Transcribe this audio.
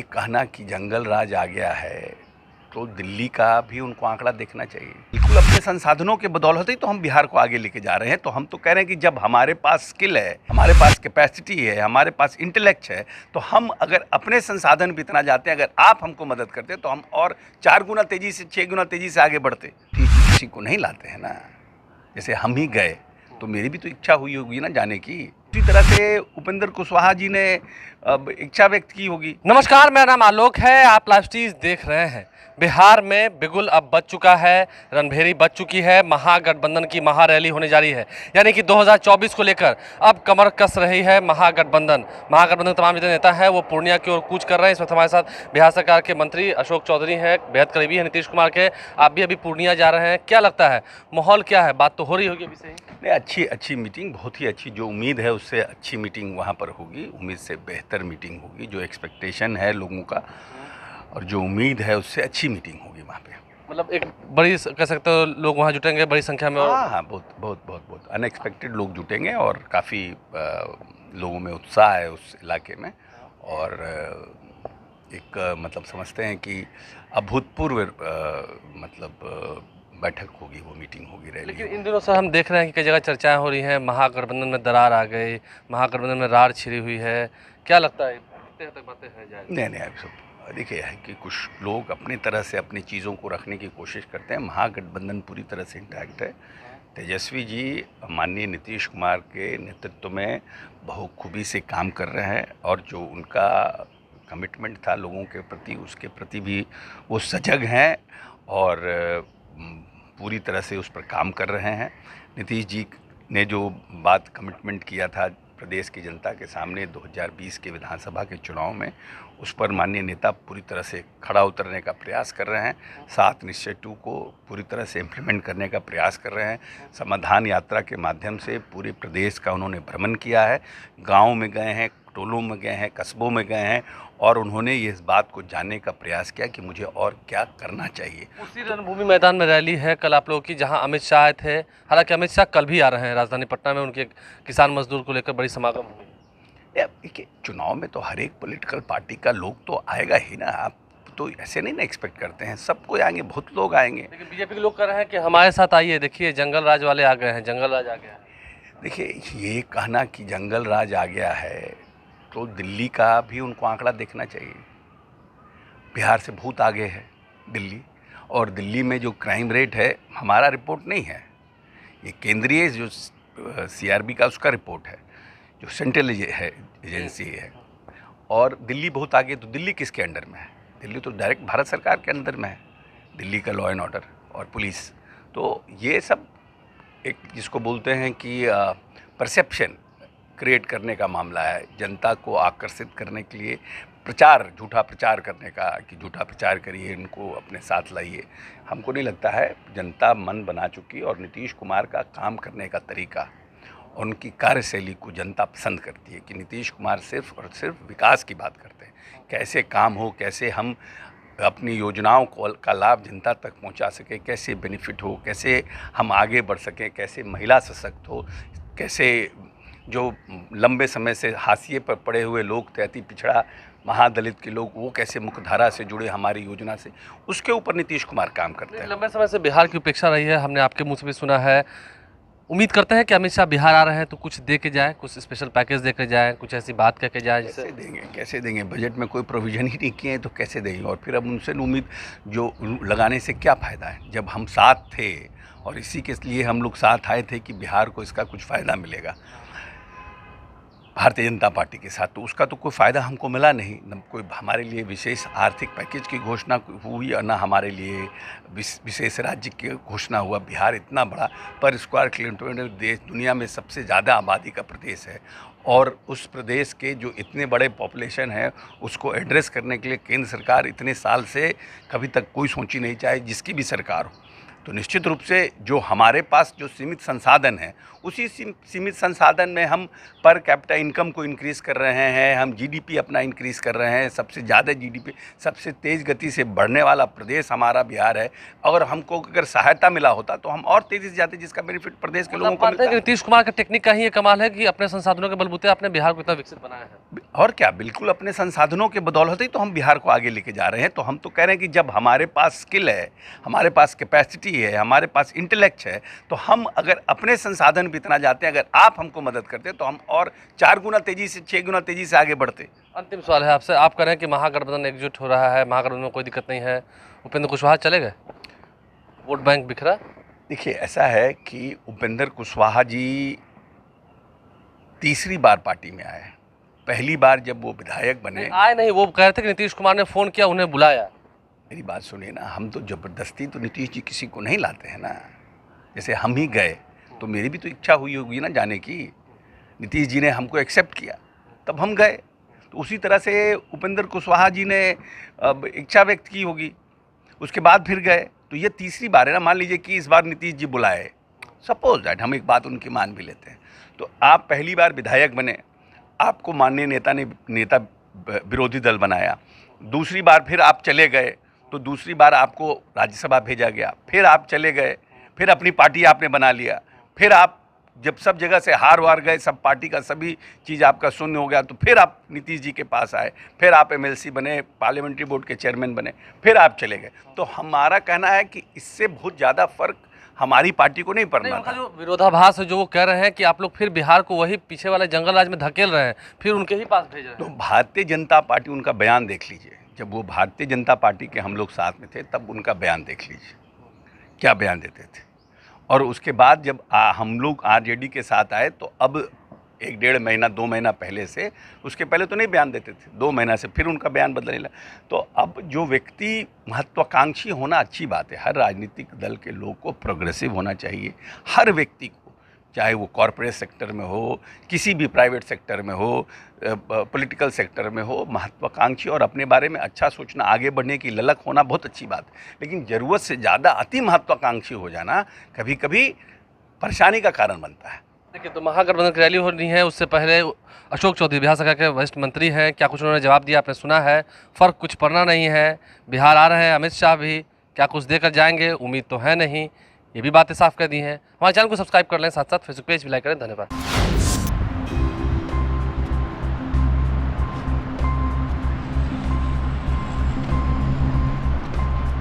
ये कहना कि जंगल राज आ गया है, तो दिल्ली का भी उनको आंकड़ा देखना चाहिए। बिल्कुल अपने संसाधनों के बदौलत ही तो हम बिहार को आगे लेके जा रहे हैं। तो हम तो कह रहे हैं कि जब हमारे पास स्किल है, हमारे पास कैपेसिटी है, हमारे पास इंटेलेक्ट है, तो हम अगर अपने संसाधन भी इतना जाते हैं, अगर आप हमको मदद करते तो हम और 4 गुना तेजी से, 6 गुना तेजी से आगे बढ़ते। किसी को नहीं लाते हैं ना, जैसे हम ही गए तो मेरी भी तो इच्छा हुई होगी ना जाने की। इसी तरह से उपेंद्र कुशवाहा जी ने इच्छा व्यक्त की होगी। नमस्कार, मेरा नाम आलोक है। आप लाइव स्ट्रीम देख रहे हैं। बिहार में बिगुल अब बच चुका है, रणभेरी बच चुकी है, महागठबंधन की महारैली होने जा रही है। यानी कि 2024 को लेकर अब कमर कस रही है महागठबंधन। महागठबंधन तमाम जितने नेता है वो पूर्णिया की ओर कूच कर रहे हैं। इस वक्त हमारे साथ बिहार सरकार के मंत्री अशोक चौधरी हैं, बेहद करीबी है नीतीश कुमार के। आप भी अभी पूर्णिया जा रहे हैं, क्या लगता है माहौल क्या है? बात तो हो रही होगी अभी से ही। नहीं, अच्छी मीटिंग, बहुत ही अच्छी। जो उम्मीद है उससे अच्छी मीटिंग वहाँ पर होगी, उम्मीद से बेहतर मीटिंग होगी। जो एक्सपेक्टेशन है लोगों का और जो उम्मीद है उससे अच्छी मीटिंग होगी वहाँ पे। मतलब एक बड़ी कह सकते हो लोग वहाँ जुटेंगे बड़ी संख्या में। हाँ, बहुत अनएक्सपेक्टेड लोग जुटेंगे और काफ़ी लोगों में उत्साह है उस इलाके में। और एक मतलब समझते हैं कि अभूतपूर्व बैठक होगी, वो मीटिंग होगी, रैली। लेकिन इन दिनों सर हम देख रहे हैं कि कई जगह चर्चाएं हो रही हैं, महागठबंधन में दरार आ गई, महागठबंधन में रार छिड़ी हुई है। क्या लगता है कितने हद तक बातें हैं जाए? नहीं, अभी सब देखिए है कि कुछ लोग अपनी तरह से अपनी चीज़ों को रखने की कोशिश करते हैं। महागठबंधन पूरी तरह से इंटैक्ट है। तेजस्वी जी माननीय नीतीश कुमार के नेतृत्व में बखूबी से काम कर रहे हैं और जो उनका कमिटमेंट था लोगों के प्रति, उसके प्रति भी वो सजग हैं और पूरी तरह से उस पर काम कर रहे हैं। नीतीश जी ने जो बात कमिटमेंट किया था प्रदेश की जनता के सामने 2020 के विधानसभा के चुनाव में, उस पर माननीय नेता पूरी तरह से खड़ा उतरने का प्रयास कर रहे हैं। 7 निश्चय 2 को पूरी तरह से इम्प्लीमेंट करने का प्रयास कर रहे हैं। समाधान यात्रा के माध्यम से पूरे प्रदेश का उन्होंने भ्रमण किया है। गाँव में गए हैं, टोलों में गए हैं, कस्बों में गए हैं और उन्होंने ये इस बात को जानने का प्रयास किया कि मुझे और क्या करना चाहिए। उसी रणभूमि मैदान में रैली है कल आप लोगों की, जहां अमित शाह आए थे। हालांकि अमित शाह कल भी आ रहे हैं राजधानी पटना में, उनके किसान मजदूर को लेकर बड़ी समागम हुई। देखिए, चुनाव में तो हर एक पॉलिटिकल पार्टी का लोग तो आएगा ही ना। आप तो ऐसे नहीं ना एक्सपेक्ट करते हैं सब कोई आएंगे, बहुत लोग आएंगे। लेकिन बीजेपी के लोग कह रहे हैं कि हमारे साथ आइए, देखिए जंगल राज वाले आ गए हैं, जंगल राज आ गया है। देखिए, ये कहना कि जंगल राज आ गया है, तो दिल्ली का भी उनको आंकड़ा देखना चाहिए। बिहार से बहुत आगे है दिल्ली, और दिल्ली में जो क्राइम रेट है, हमारा रिपोर्ट नहीं है, ये केंद्रीय जो CRB का उसका रिपोर्ट है, जो सेंट्रल एजेंसी है। और दिल्ली बहुत आगे, तो दिल्ली किसके अंडर में है? दिल्ली तो डायरेक्ट भारत सरकार के अंदर में है, दिल्ली का लॉ एंड ऑर्डर और पुलिस। तो ये सब एक जिसको बोलते हैं कि परसेप्शन क्रिएट करने का मामला है, जनता को आकर्षित करने के लिए प्रचार, झूठा प्रचार करने का, कि झूठा प्रचार करिए, इनको अपने साथ लाइए। हमको नहीं लगता है। जनता मन बना चुकी और नीतीश कुमार का काम करने का तरीका, उनकी कार्यशैली को जनता पसंद करती है कि नीतीश कुमार सिर्फ और सिर्फ विकास की बात करते हैं। कैसे काम हो, कैसे हम अपनी योजनाओं का लाभ जनता तक पहुंचा सके, कैसे बेनिफिट हो, कैसे हम आगे बढ़ सकें, कैसे महिला सशक्त हो, कैसे जो लंबे समय से हाशिए पर पड़े हुए लोग थे, अति पिछड़ा महादलित के लोग, वो कैसे मुख्यधारा से जुड़े हमारी योजना से, उसके ऊपर नीतीश कुमार काम करते हैं। लंबे समय से बिहार की उपेक्षा रही है, हमने आपके मुँह से भी सुना है। उम्मीद करते हैं कि अमित शाह बिहार आ रहे हैं तो कुछ दे के जाए, कुछ स्पेशल पैकेज दे के जाए, कुछ ऐसी बात कह के जाए। कैसे देंगे? बजट में कोई प्रोविजन ही नहीं किए हैं तो कैसे देंगे? और फिर अब उनसे उम्मीद जो लगाने से क्या फ़ायदा है, जब हम साथ थे और इसी के लिए हम लोग साथ आए थे कि बिहार को इसका कुछ फ़ायदा मिलेगा भारतीय जनता पार्टी के साथ, तो उसका तो कोई फ़ायदा हमको मिला नहीं। न कोई हमारे लिए विशेष आर्थिक पैकेज की घोषणा हुई और न हमारे लिए विशेष राज्य की घोषणा हुआ। बिहार इतना बड़ा पर स्क्वायर किलोमीटर देश, दुनिया में सबसे ज़्यादा आबादी का प्रदेश है, और उस प्रदेश के जो इतने बड़े पॉपुलेशन है, उसको एड्रेस करने के लिए केंद्र सरकार इतने साल से कभी तक कोई सोची नहीं, चाहे जिसकी भी सरकार हो। तो निश्चित रूप से जो हमारे पास जो सीमित संसाधन हैं उसी सीमित संसाधन में हम पर कैपिटा इनकम को इंक्रीज़ कर रहे हैं, हम जीडीपी अपना इंक्रीज़ कर रहे हैं। सबसे ज़्यादा जीडीपी, सबसे तेज़ गति से बढ़ने वाला प्रदेश हमारा बिहार है। और हमको अगर सहायता मिला होता तो हम और तेज़ी से जाते, जिसका बेनिफिट प्रदेश के लोगों को मिलता है। नीतीश कुमार का टेक्निक का ही ये कमाल है कि अपने संसाधनों के बलबूते आपने बिहार को इतना विकसित बनाया है। और क्या, बिल्कुल अपने संसाधनों के बदौलत ही तो हम बिहार को आगे लेके जा रहे हैं। तो हम तो कह रहे हैं कि जब हमारे पास स्किल है, हमारे पास कैपेसिटी है, हमारे पास इंटेलेक्ट है, तो हम अगर अपने संसाधन भी इतना जाते हैं, अगर आप हमको मदद करते तो हम और 4 गुना तेज़ी से, 6 गुना तेज़ी से आगे बढ़ते। अंतिम सवाल है आपसे, आप कह रहे हैं कि महागठबंधन एकजुट हो रहा है, महागठबंधन में कोई दिक्कत नहीं है, उपेंद्र कुशवाहा चले गए, वोट बैंक बिखरा? देखिए, ऐसा है कि उपेंद्र कुशवाहा जी तीसरी बार पार्टी में आए। पहली बार जब वो विधायक बने, आए नहीं, वो कह रहे थे कि नीतीश कुमार ने फ़ोन किया, उन्हें बुलाया। मेरी बात सुनिए ना, हम तो ज़बरदस्ती तो नीतीश जी किसी को नहीं लाते हैं ना। जैसे हम ही गए तो मेरी भी तो इच्छा हुई होगी ना जाने की। नीतीश जी ने हमको एक्सेप्ट किया तब हम गए, तो उसी तरह से उपेंद्र कुशवाहा जी ने इच्छा व्यक्त की होगी, उसके बाद फिर गए। तो ये तीसरी बार है ना। मान लीजिए कि इस बार नीतीश जी बुलाए, सपोज दैट, हम एक बात उनकी मान भी लेते हैं, तो आप पहली बार विधायक बने, आपको माननीय नेता ने विरोधी दल बनाया। दूसरी बार फिर आप चले गए, तो दूसरी बार आपको राज्यसभा भेजा गया, फिर आप चले गए, फिर अपनी पार्टी आपने बना लिया, फिर आप जब सब जगह से हार वार गए, सब पार्टी का सभी चीज़ आपका शून्य हो गया, तो फिर आप नीतीश जी के पास आए, फिर आप एमएलसी बने, पार्लियामेंट्री बोर्ड के चेयरमैन बने, फिर आप चले गए। तो हमारा कहना है कि इससे बहुत ज़्यादा फर्क हमारी पार्टी को नहीं पड़ना था। जो विरोधाभास है, जो वो कह रहे हैं कि आप लोग फिर बिहार को वही पीछे वाले जंगल राज में धकेल रहे हैं, फिर उनके ही पास भेज रहे हैं। तो भारतीय जनता पार्टी, उनका बयान देख लीजिए, जब वो भारतीय जनता पार्टी के हम लोग साथ में थे तब उनका बयान देख लीजिए, क्या बयान देते थे। और उसके बाद जब हम लोग आरजेडी के साथ आए, तो अब 1-1.5 महीना 2 महीना पहले से, उसके पहले तो नहीं बयान देते थे, 2 महीना से फिर उनका बयान बदलने लगा। तो अब जो व्यक्ति महत्वाकांक्षी होना अच्छी बात है, हर राजनीतिक दल के लोग को प्रोग्रेसिव होना चाहिए। हर व्यक्ति को, चाहे वो कॉरपोरेट सेक्टर में हो, किसी भी प्राइवेट सेक्टर में हो, पॉलिटिकल सेक्टर में हो, महत्वाकांक्षी और अपने बारे में अच्छा सोचना, आगे बढ़ने की ललक होना बहुत अच्छी बात है। लेकिन ज़रूरत से ज़्यादा अति महत्वाकांक्षी हो जाना कभी कभी परेशानी का कारण बनता है। देखिए, तो महागठबंधन की रैली हो रही है, उससे पहले अशोक चौधरी बिहार सरकार के वरिष्ठ मंत्री हैं, क्या कुछ उन्होंने जवाब दिया आपने सुना है? फ़र्क कुछ पड़ना नहीं है, बिहार आ रहे हैं अमित शाह भी, क्या कुछ देकर जाएंगे? उम्मीद तो है नहीं, ये भी बातें साफ कर दी हैं। हमारे चैनल को सब्सक्राइब कर लें, साथ साथ फेसबुक पेज भी लाइक करें। धन्यवाद।